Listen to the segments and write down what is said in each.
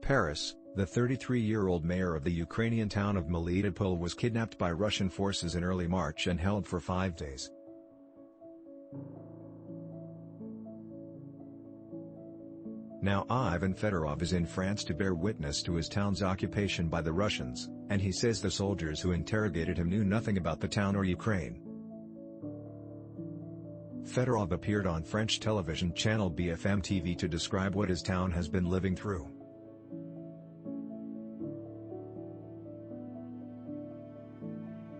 Paris, the 33-year-old mayor of the Ukrainian town of Melitopol was kidnapped by Russian forces in early March and held for 5 days. Now Ivan Fedorov is in France to bear witness to his town's occupation by the Russians, and he says the soldiers who interrogated him knew nothing about the town or Ukraine. Fedorov appeared on French television channel BFM TV to describe what his town has been living through.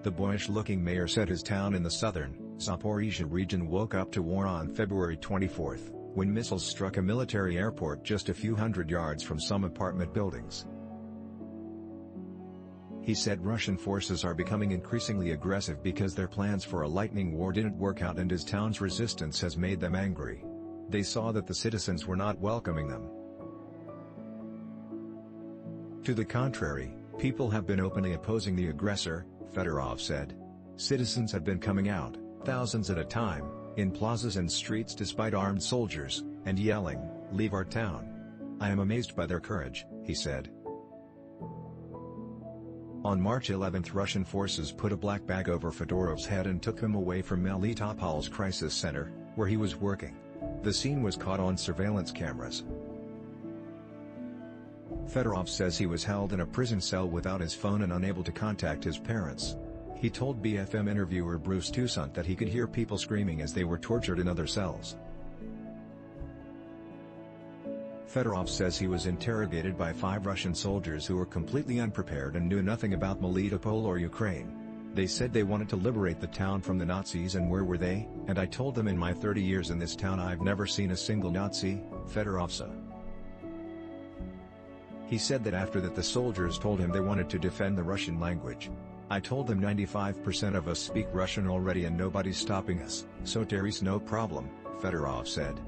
The boyish-looking mayor said his town in the southern, Zaporizhzhia region woke up to war on February 24, when missiles struck a military airport just a few hundred yards from some apartment buildings. He said Russian forces are becoming increasingly aggressive because their plans for a lightning war didn't work out and his town's resistance has made them angry. They saw that the citizens were not welcoming them. To the contrary, people have been openly opposing the aggressor, Fedorov said. Citizens have been coming out, thousands at a time, in plazas and streets despite armed soldiers, and yelling, "Leave our town." "I am amazed by their courage," he said. On March 11, Russian forces put a black bag over Fedorov's head and took him away from Melitopol's crisis center, where he was working. The scene was caught on surveillance cameras. Fedorov says he was held in a prison cell without his phone and unable to contact his parents. He told BFM interviewer Bruce Toussaint that he could hear people screaming as they were tortured in other cells. Fedorov says he was interrogated by 5 Russian soldiers who were completely unprepared and knew nothing about Melitopol or Ukraine. They said they wanted to liberate the town from the Nazis, and where were they? And I told them in my 30 years in this town I've never seen a single Nazi, Fedorov said. He said that after that the soldiers told him they wanted to defend the Russian language. "I told them 95% of us speak Russian already and nobody's stopping us, so there is no problem," Fedorov said.